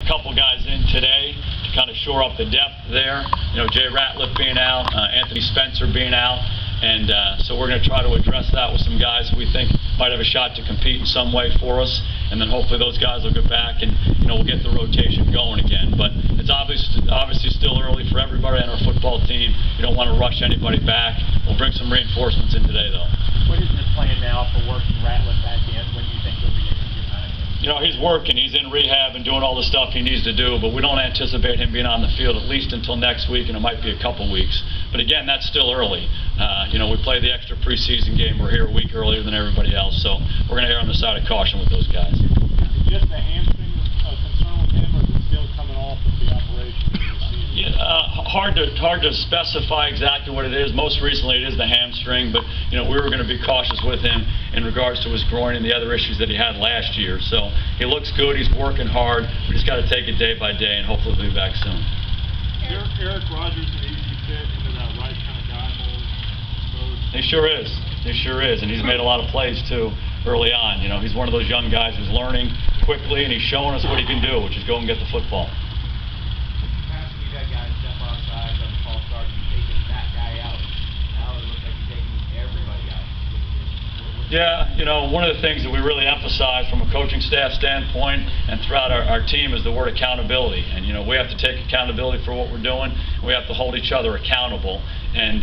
couple guys in today to kind of shore up the depth there. You know, Jay Ratliff being out, Anthony Spencer being out, and so we're going to try to address that with some guys we think might have a shot to compete in some way for us, and then hopefully those guys will get back and, you know, we'll get the rotation going again. But it's obviously still early for everybody on our football team. You don't want to rush anybody back. We'll bring some reinforcements in today, though. What is the plan now for working Ratliff back in? When do you think he'll be able to get back? You know, he's working. He's in rehab and doing all the stuff he needs to do, but we don't anticipate him being on the field at least until next week, and it might be a couple weeks. But again, that's still early. You know, we play the extra preseason game. We're here a week earlier than everybody else, so we're going to err on the side of caution with those guys. Is it just a hamstring concern with him, or is it still coming off of the operation in the season? Yeah, hard to specify exactly what it is. Most recently, it is the hamstring, but you know, we were going to be cautious with him in regards to his groin and the other issues that he had last year. So he looks good. He's working hard. We just got to take it day by day, and hopefully he'll be back soon. Eric Rogers an easy fit into that right kind of guy mold? He sure is. He sure is, and he's made a lot of plays too early on. You know, he's one of those young guys who's learning quickly, and he's showing us what he can do, which is go and get the football. You've had guys step outside on the false start and taking that guy out. Now it looks like you're taking everybody out. Yeah, you know, one of the things that we really emphasize from a coaching staff standpoint and throughout our team is the word accountability. And, you know, we have to take accountability for what we're doing. We have to hold each other accountable. And,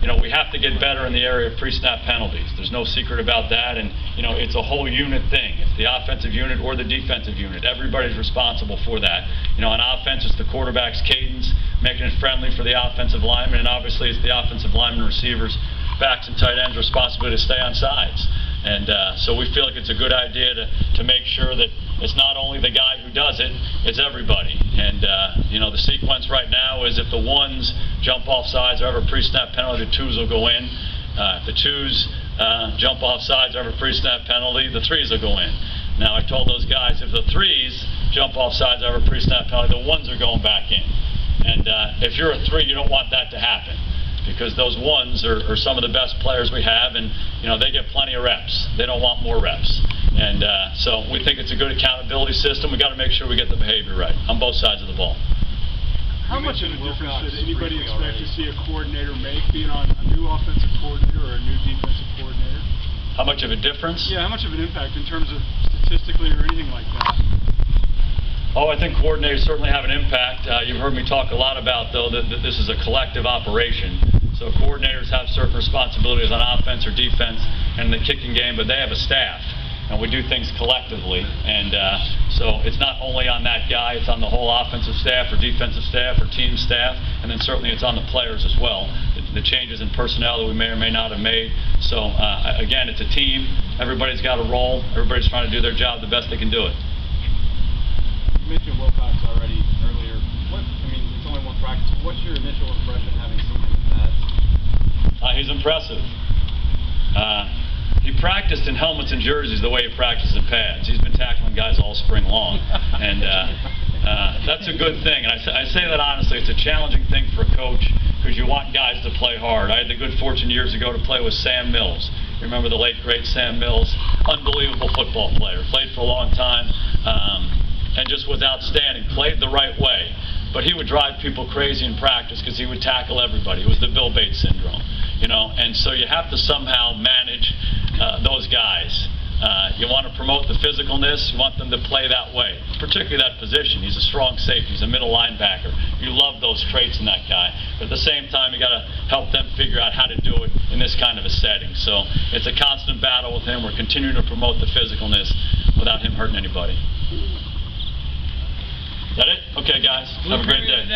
you know, we have to get better in the area of pre-snap penalties. There's no secret about that. And, you know, it's a whole unit thing. It's the offensive unit or the defensive unit. Everybody's responsible for that. You know, on offense, it's the quarterback's cadence, making it friendly for the offensive lineman. And obviously, it's the offensive lineman, receivers, backs, and tight ends' responsibility to stay on sides. And so we feel like it's a good idea to make sure that it's not only the guy who does it, it's everybody. And, you know, the sequence right now is if the ones jump off sides or have a pre-snap penalty, the twos will go in. If the twos jump off sides or have a pre-snap penalty, the threes will go in. Now, I told those guys if the threes jump off sides or have a pre-snap penalty, the ones are going back in. And if you're a three, you don't want that to happen, because those ones are some of the best players we have, and you know, they get plenty of reps. They don't want more reps. And so we think it's a good accountability system. We got to make sure we get the behavior right on both sides of the ball. How much of a difference should anybody expect to see a coordinator make, being on a new offensive coordinator or a new defensive coordinator? How much of a difference? Yeah, how much of an impact in terms of statistically or anything like that? Oh, I think coordinators certainly have an impact. You've heard me talk a lot about, though, that this is a collective operation. So coordinators have certain responsibilities on offense or defense and the kicking game, but they have a staff, and we do things collectively. And so it's not only on that guy, it's on the whole offensive staff or defensive staff or team staff, and then certainly it's on the players as well. The changes in personnel that we may or may not have made. So again, it's a team. Everybody's got a role. Everybody's trying to do their job the best they can do it. You mentioned Wilcox already earlier. It's only one practice. What's your initial impression having seen him in the past? He's impressive. He practiced in helmets and jerseys the way he practiced in pads. He's been tackling guys all spring long, and that's a good thing. And I say that honestly. It's a challenging thing for a coach because you want guys to play hard. I had the good fortune years ago to play with Sam Mills. You remember the late, great Sam Mills? Unbelievable football player. Played for a long time. And just was outstanding, played the right way. But he would drive people crazy in practice because he would tackle everybody. It was the Bill Bates syndrome, you know. And so you have to somehow manage those guys. You want to promote the physicalness. You want them to play that way, particularly that position. He's a strong safety. He's a middle linebacker. You love those traits in that guy. But at the same time, you got to help them figure out how to do it in this kind of a setting. So it's a constant battle with him. We're continuing to promote the physicalness without him hurting anybody. Is that it? Okay, guys. Have a great day.